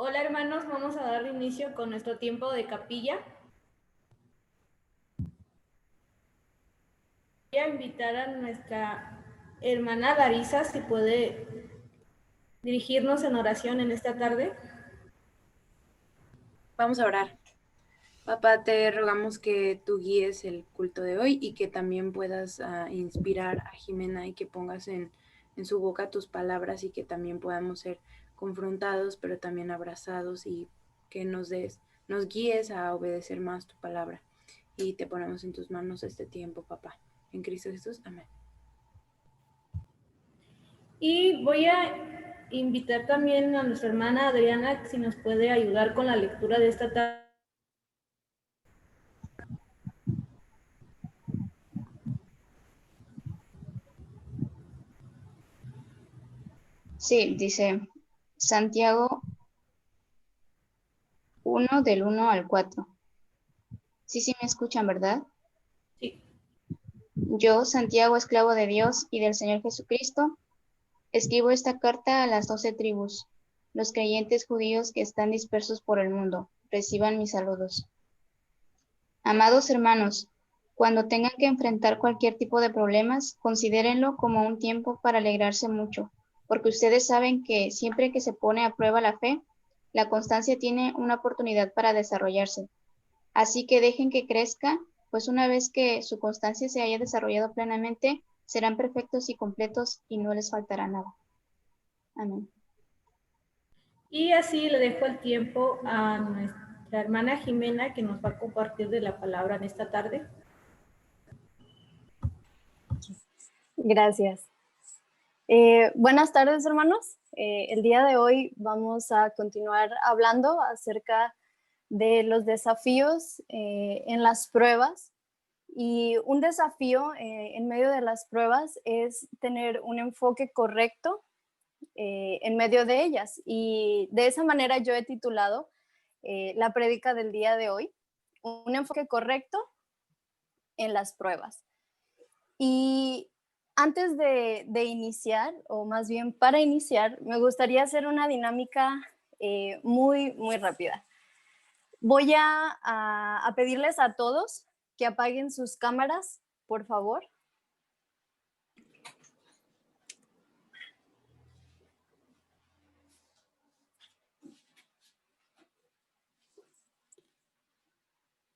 Hola hermanos, vamos a dar inicio con nuestro tiempo de capilla. Voy a invitar a nuestra hermana Larisa si puede dirigirnos en oración en esta tarde. Vamos a orar. Papá, te rogamos que tú guíes el culto de hoy y que también puedas inspirar a Jimena y que pongas en su boca tus palabras y que también podamos ser confrontados, pero también abrazados y que nos guíes a obedecer más tu palabra. Y te ponemos en tus manos este tiempo, papá. En Cristo Jesús, amén. Y voy a invitar también a nuestra hermana Adriana si nos puede ayudar con la lectura de esta tarde. Sí, dice Santiago 1 del 1 al 4. Sí, me escuchan, ¿verdad? Sí. Yo, Santiago, esclavo de Dios y del Señor Jesucristo, escribo esta carta a las 12 tribus. Los creyentes judíos que están dispersos por el mundo, reciban mis saludos. Amados hermanos, cuando tengan que enfrentar cualquier tipo de problemas, considérenlo como un tiempo para alegrarse mucho, porque ustedes saben que siempre que se pone a prueba la fe, la constancia tiene una oportunidad para desarrollarse. Así que dejen que crezca, pues una vez que su constancia se haya desarrollado plenamente, serán perfectos y completos y no les faltará nada. Amén. Y así le dejo el tiempo a nuestra hermana Jimena que nos va a compartir de la palabra en esta tarde. Gracias. Buenas tardes, hermanos. El día de hoy vamos a continuar hablando acerca de los desafíos en las pruebas. Y un desafío en medio de las pruebas es tener un enfoque correcto en medio de ellas. Y de esa manera yo he titulado la prédica del día de hoy, un enfoque correcto en las pruebas. Y antes de iniciar, o más bien para iniciar, me gustaría hacer una dinámica muy rápida. Voy a pedirles a todos que apaguen sus cámaras, por favor.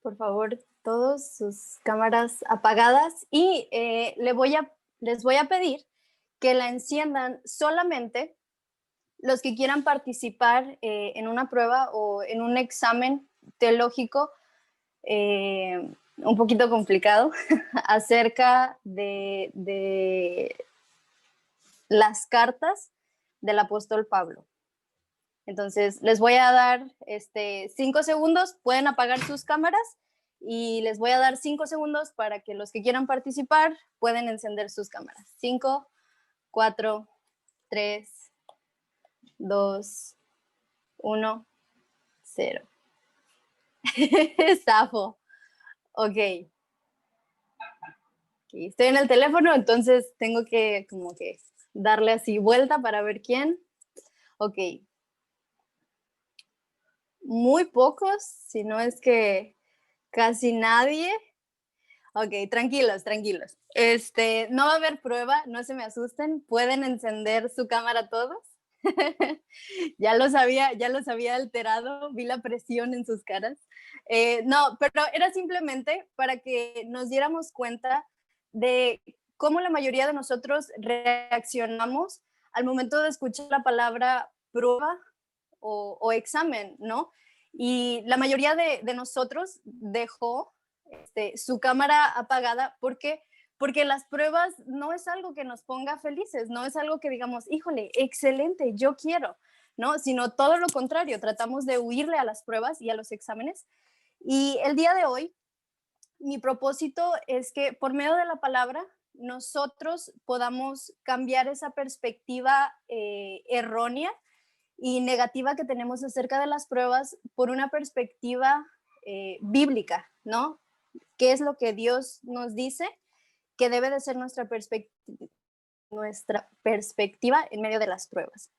Por favor, todos sus cámaras apagadas y les voy a pedir que la enciendan solamente los que quieran participar en una prueba o en un examen teológico un poquito complicado acerca de las cartas del apóstol Pablo. Entonces, les voy a dar 5 segundos, pueden apagar sus cámaras y les voy a dar 5 segundos para que los que quieran participar pueden encender sus cámaras. 5, 4, 3, 2, 1, 0. Zafo. Ok. Estoy en el teléfono, entonces tengo que como que darle así vuelta para ver quién. Ok. Muy pocos, si no es que casi nadie. Ok, tranquilos. No va a haber prueba, no se me asusten. Pueden encender su cámara todos. Ya los había alterado, vi la presión en sus caras. No, pero era simplemente para que nos diéramos cuenta de cómo la mayoría de nosotros reaccionamos al momento de escuchar la palabra prueba o examen, ¿no? Y la mayoría de nosotros dejó su cámara apagada porque las pruebas no es algo que nos ponga felices, no es algo que digamos, híjole, excelente, yo quiero, ¿no? Sino todo lo contrario, tratamos de huirle a las pruebas y a los exámenes. Y el día de hoy, mi propósito es que por medio de la palabra nosotros podamos cambiar esa perspectiva errónea y negativa que tenemos acerca de las pruebas por una perspectiva bíblica, ¿no? ¿Qué es lo que Dios nos dice que debe de ser nuestra perspectiva en medio de las pruebas?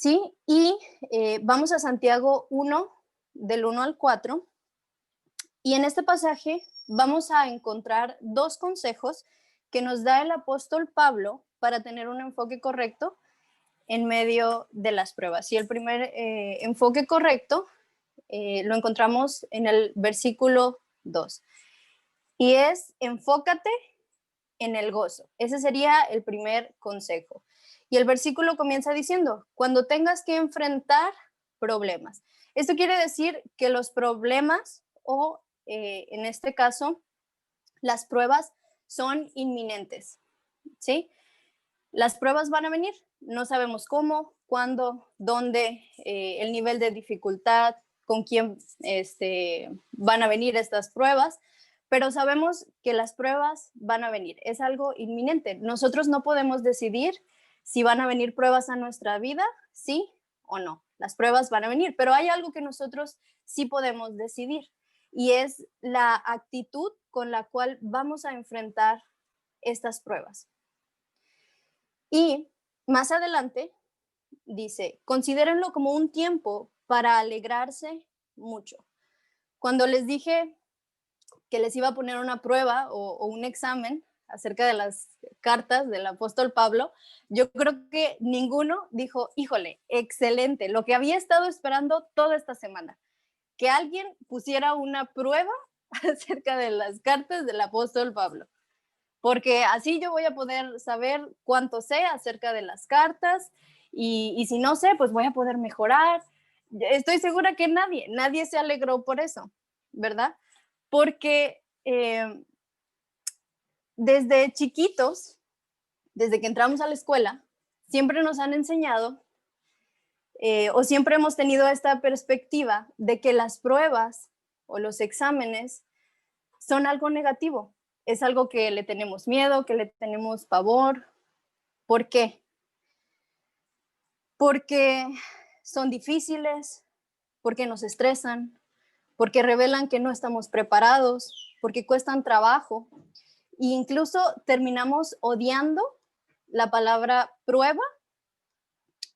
¿sí? Y vamos a Santiago 1, del 1 al 4, y en este pasaje vamos a encontrar dos consejos que nos da el apóstol Pablo para tener un enfoque correcto en medio de las pruebas. Y el primer enfoque correcto lo encontramos en el versículo 2, y es: enfócate en el gozo. Ese sería el primer consejo. Y el versículo comienza diciendo: cuando tengas que enfrentar problemas. Esto quiere decir que los problemas, o en este caso, las pruebas, son inminentes, ¿sí? Las pruebas van a venir, no sabemos cómo, cuándo, dónde, el nivel de dificultad, con quién van a venir estas pruebas, pero sabemos que las pruebas van a venir, es algo inminente. Nosotros no podemos decidir si van a venir pruebas a nuestra vida, sí o no. Las pruebas van a venir, pero hay algo que nosotros sí podemos decidir, y es la actitud con la cual vamos a enfrentar estas pruebas. Y más adelante dice: considérenlo como un tiempo para alegrarse mucho. Cuando les dije que les iba a poner una prueba o un examen acerca de las cartas del apóstol Pablo, yo creo que ninguno dijo: híjole, excelente, lo que había estado esperando toda esta semana, que alguien pusiera una prueba acerca de las cartas del apóstol Pablo, porque así yo voy a poder saber cuánto sé acerca de las cartas, y si no sé, pues voy a poder mejorar. Estoy segura que nadie se alegró por eso, ¿verdad? Porque desde chiquitos, desde que entramos a la escuela, siempre nos han enseñado o siempre hemos tenido esta perspectiva de que las pruebas o los exámenes son algo negativo, es algo que le tenemos miedo, que le tenemos pavor. ¿Por qué? Porque son difíciles, porque nos estresan, porque revelan que no estamos preparados, porque cuestan trabajo, e incluso terminamos odiando la palabra prueba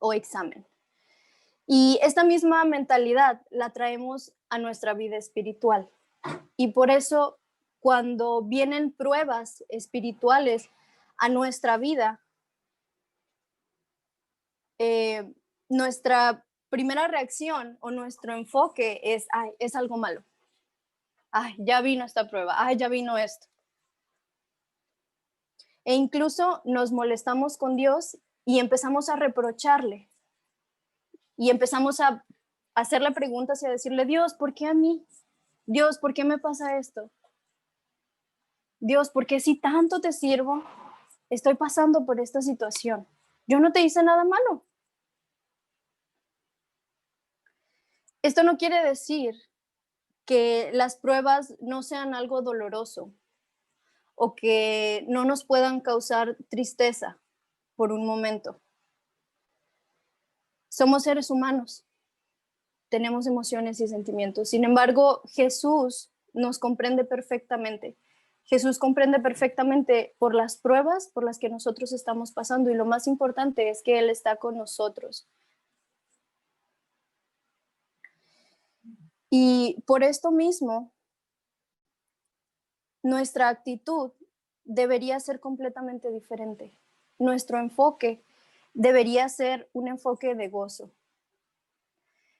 o examen. Y esta misma mentalidad la traemos a nuestra vida espiritual. Y por eso, cuando vienen pruebas espirituales a nuestra vida, nuestra primera reacción o nuestro enfoque es: ay, es algo malo. Ay, ya vino esta prueba. Ay, ya vino esto. E incluso nos molestamos con Dios y empezamos a reprocharle. Y empezamos a hacerle preguntas y a decirle: Dios, ¿por qué a mí? Dios, ¿por qué me pasa esto? Dios, ¿por qué si tanto te sirvo, estoy pasando por esta situación? Yo no te hice nada malo. Esto no quiere decir que las pruebas no sean algo doloroso o que no nos puedan causar tristeza por un momento. Somos seres humanos, tenemos emociones y sentimientos. Sin embargo, Jesús nos comprende perfectamente. Jesús comprende perfectamente por las pruebas por las que nosotros estamos pasando, y lo más importante es que Él está con nosotros. Y por esto mismo, nuestra actitud debería ser completamente diferente. Nuestro enfoque debería ser un enfoque de gozo,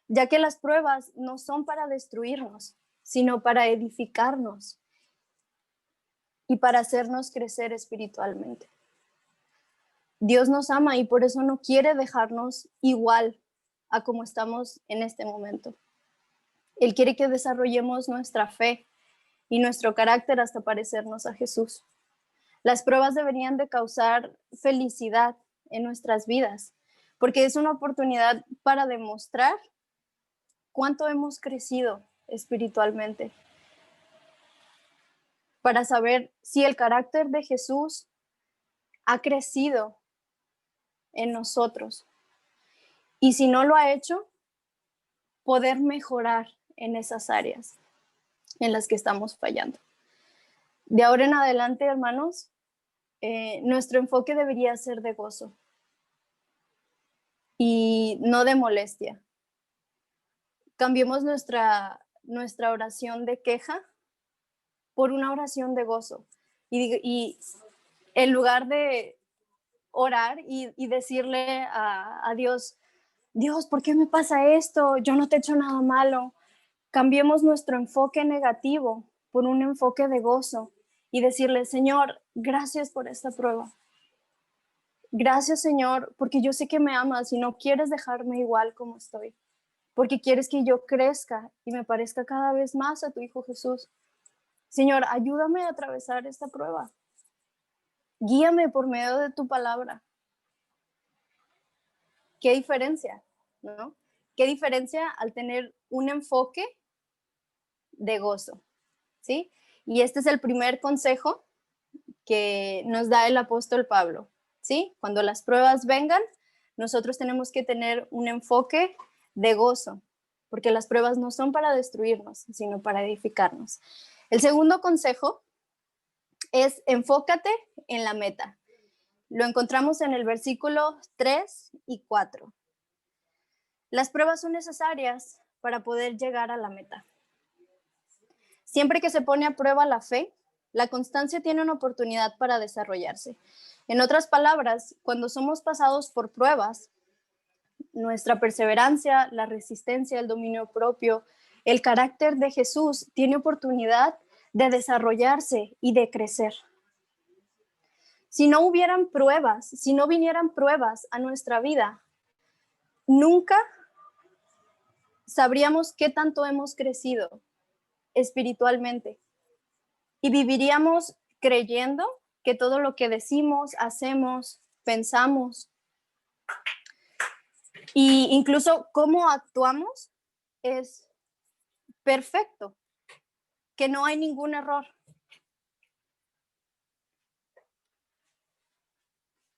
ya que las pruebas no son para destruirnos, sino para edificarnos y para hacernos crecer espiritualmente. Dios nos ama y por eso no quiere dejarnos igual a como estamos en este momento. Él quiere que desarrollemos nuestra fe y nuestro carácter hasta parecernos a Jesús. Las pruebas deberían de causar felicidad en nuestras vidas, porque es una oportunidad para demostrar cuánto hemos crecido espiritualmente, para saber si el carácter de Jesús ha crecido en nosotros, y si no lo ha hecho, poder mejorar en esas áreas en las que estamos fallando. De ahora en adelante, hermanos, nuestro enfoque debería ser de gozo. y no de molestia. Cambiemos nuestra oración de queja por una oración de gozo. Y en lugar de orar y decirle a Dios, Dios, ¿por qué me pasa esto? Yo no te he hecho nada malo. Cambiemos nuestro enfoque negativo por un enfoque de gozo y decirle, Señor, gracias por esta prueba. Gracias, Señor, porque yo sé que me amas y no quieres dejarme igual como estoy, porque quieres que yo crezca y me parezca cada vez más a tu Hijo Jesús. Señor, ayúdame a atravesar esta prueba. Guíame por medio de tu palabra. ¿Qué diferencia? ¿No? ¿Qué diferencia al tener un enfoque de gozo? ¿Sí? Y este es el primer consejo que nos da el apóstol Pablo. ¿Sí? Cuando las pruebas vengan, nosotros tenemos que tener un enfoque de gozo, porque las pruebas no son para destruirnos, sino para edificarnos. El segundo consejo es enfócate en la meta. Lo encontramos en el versículo 3 y 4. Las pruebas son necesarias para poder llegar a la meta. Siempre que se pone a prueba la fe, la constancia tiene una oportunidad para desarrollarse. En otras palabras, cuando somos pasados por pruebas, nuestra perseverancia, la resistencia, el dominio propio, el carácter de Jesús tiene oportunidad de desarrollarse y de crecer. Si no hubieran pruebas, si no vinieran pruebas a nuestra vida, nunca sabríamos qué tanto hemos crecido espiritualmente y viviríamos creyendo que todo lo que decimos, hacemos, pensamos e incluso cómo actuamos es perfecto, que no hay ningún error.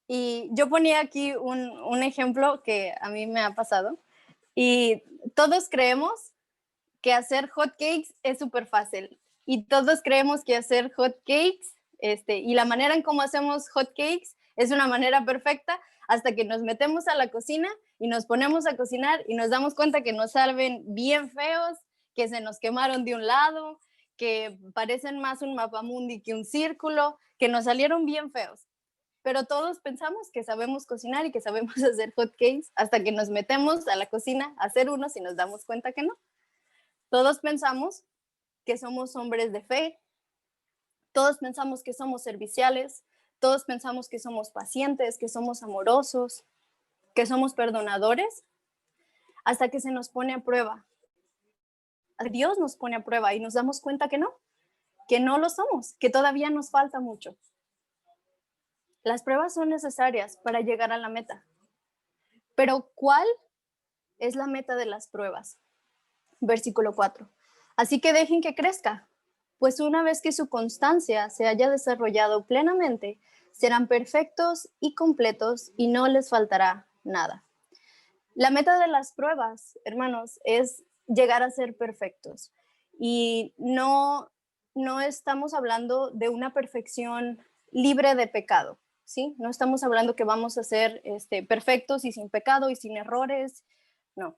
Y yo ponía aquí un ejemplo que a mí me ha pasado y todos creemos que hacer hot cakes es súper fácil y todos creemos que hacer hot cakes y la manera en cómo hacemos hot cakes es una manera perfecta hasta que nos metemos a la cocina y nos ponemos a cocinar y nos damos cuenta que nos salen bien feos, que se nos quemaron de un lado, que parecen más un mapamundi que un círculo, que nos salieron bien feos. Pero todos pensamos que sabemos cocinar y que sabemos hacer hot cakes hasta que nos metemos a la cocina a hacer unos y nos damos cuenta que no. Todos pensamos que somos hombres de fe, todos pensamos que somos serviciales, todos pensamos que somos pacientes, que somos amorosos, que somos perdonadores, hasta que se nos pone a prueba. Dios nos pone a prueba y nos damos cuenta que no lo somos, que todavía nos falta mucho. Las pruebas son necesarias para llegar a la meta. Pero ¿cuál es la meta de las pruebas? Versículo 4. Así que dejen que crezca, pues una vez que su constancia se haya desarrollado plenamente, serán perfectos y completos y no les faltará nada. La meta de las pruebas, hermanos, es llegar a ser perfectos. Y no estamos hablando de una perfección libre de pecado, ¿sí? No estamos hablando que vamos a ser perfectos y sin pecado y sin errores, no.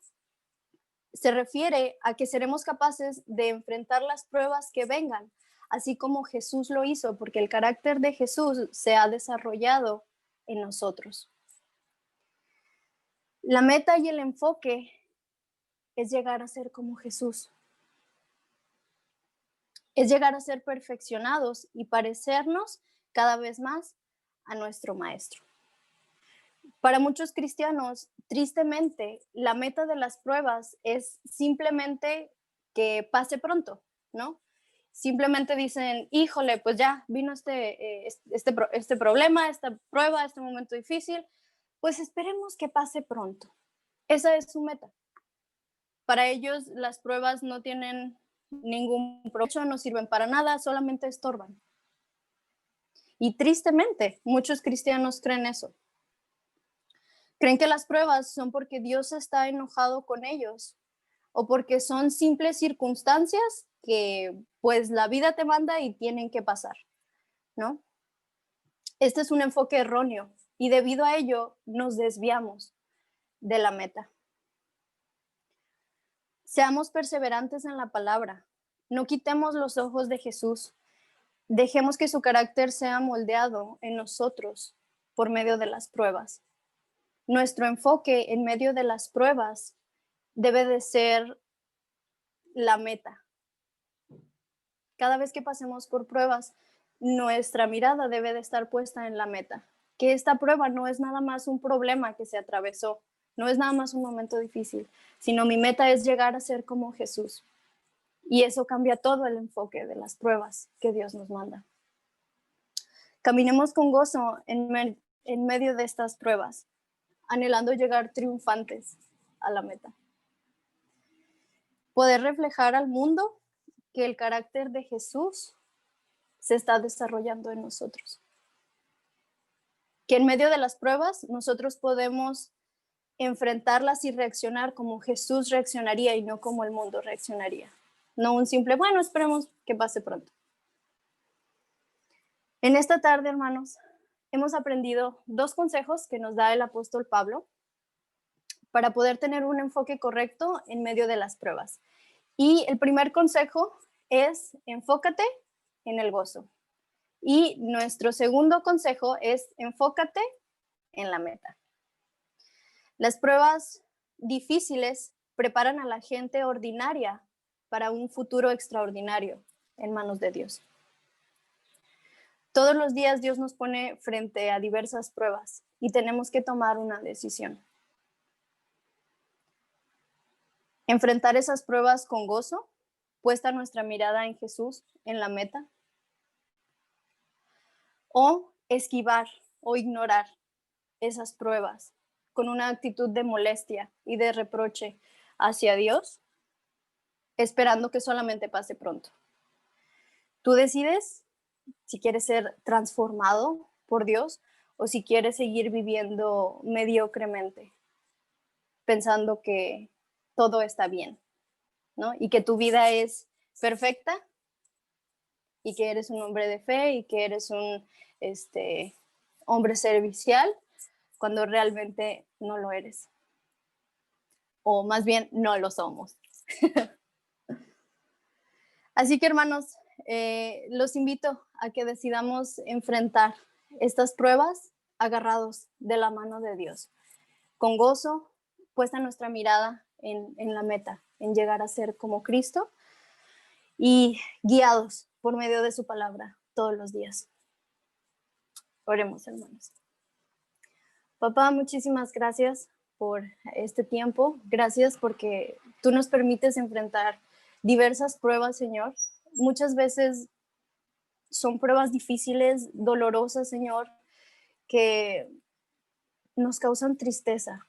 Se refiere a que seremos capaces de enfrentar las pruebas que vengan, así como Jesús lo hizo, porque el carácter de Jesús se ha desarrollado en nosotros. La meta y el enfoque es llegar a ser como Jesús. Es llegar a ser perfeccionados y parecernos cada vez más a nuestro Maestro. Para muchos cristianos, tristemente, la meta de las pruebas es simplemente que pase pronto, ¿no? Simplemente dicen, híjole, pues ya vino este problema, esta prueba, este momento difícil, pues esperemos que pase pronto. Esa es su meta. Para ellos las pruebas no tienen ningún provecho, no sirven para nada, solamente estorban. Y tristemente, muchos cristianos creen eso. Creen que las pruebas son porque Dios está enojado con ellos o porque son simples circunstancias que pues la vida te manda y tienen que pasar, ¿no? Este es un enfoque erróneo y debido a ello nos desviamos. de la meta. Seamos perseverantes en la palabra. No quitemos los ojos de Jesús. Dejemos que su carácter sea moldeado en nosotros por medio de las pruebas. Nuestro enfoque en medio de las pruebas debe de ser la meta. Cada vez que pasemos por pruebas, nuestra mirada debe de estar puesta en la meta. Que esta prueba no es nada más un problema que se atravesó, no es nada más un momento difícil, sino mi meta es llegar a ser como Jesús. Y eso cambia todo el enfoque de las pruebas que Dios nos manda. Caminemos con gozo en medio de estas pruebas, anhelando llegar triunfantes a la meta. Poder reflejar al mundo que el carácter de Jesús se está desarrollando en nosotros. Que en medio de las pruebas nosotros podemos enfrentarlas y reaccionar como Jesús reaccionaría y no como el mundo reaccionaría. No un simple, bueno, esperemos que pase pronto. En esta tarde, hermanos, hemos aprendido 2 consejos que nos da el apóstol Pablo para poder tener un enfoque correcto en medio de las pruebas. Y el primer consejo es enfócate en el gozo. Y nuestro segundo consejo es enfócate en la meta. Las pruebas difíciles preparan a la gente ordinaria para un futuro extraordinario en manos de Dios. Todos los días Dios nos pone frente a diversas pruebas y tenemos que tomar una decisión. Enfrentar esas pruebas con gozo, puesta nuestra mirada en Jesús, en la meta, o esquivar o ignorar esas pruebas con una actitud de molestia y de reproche hacia Dios, esperando que solamente pase pronto. Tú decides si quieres ser transformado por Dios o si quieres seguir viviendo mediocremente, pensando que todo está bien, ¿no? Y que tu vida es perfecta y que eres un hombre de fe y que eres un hombre servicial cuando realmente no lo eres. O más bien, no lo somos. Así que, hermanos, los invito a que decidamos enfrentar estas pruebas agarrados de la mano de Dios, con gozo, puesta nuestra mirada en la meta, en llegar a ser como Cristo y guiados por medio de su palabra todos los días. Oremos, hermanos. Papá, muchísimas gracias por este tiempo. Gracias porque tú nos permites enfrentar diversas pruebas, Señor. Muchas veces son pruebas difíciles, dolorosas, Señor, que nos causan tristeza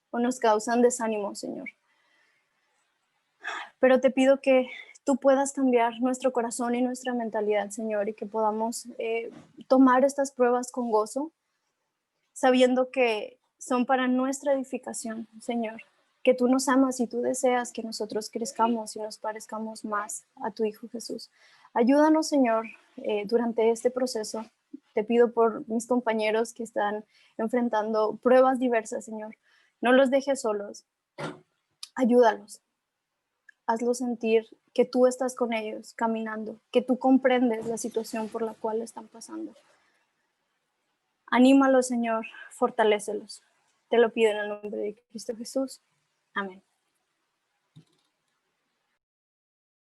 o nos causan desánimo, Señor. Pero te pido que tú puedas cambiar nuestro corazón y nuestra mentalidad, Señor, y que podamos tomar estas pruebas con gozo, sabiendo que son para nuestra edificación, Señor, que tú nos amas y tú deseas que nosotros crezcamos y nos parezcamos más a tu Hijo Jesús. Ayúdanos, Señor, durante este proceso. Te pido por mis compañeros que están enfrentando pruebas diversas, Señor. No los dejes solos. Ayúdalos. Hazlos sentir que tú estás con ellos caminando, que tú comprendes la situación por la cual están pasando. Anímalos, Señor, fortalécelos. Te lo pido en el nombre de Cristo Jesús. Amén.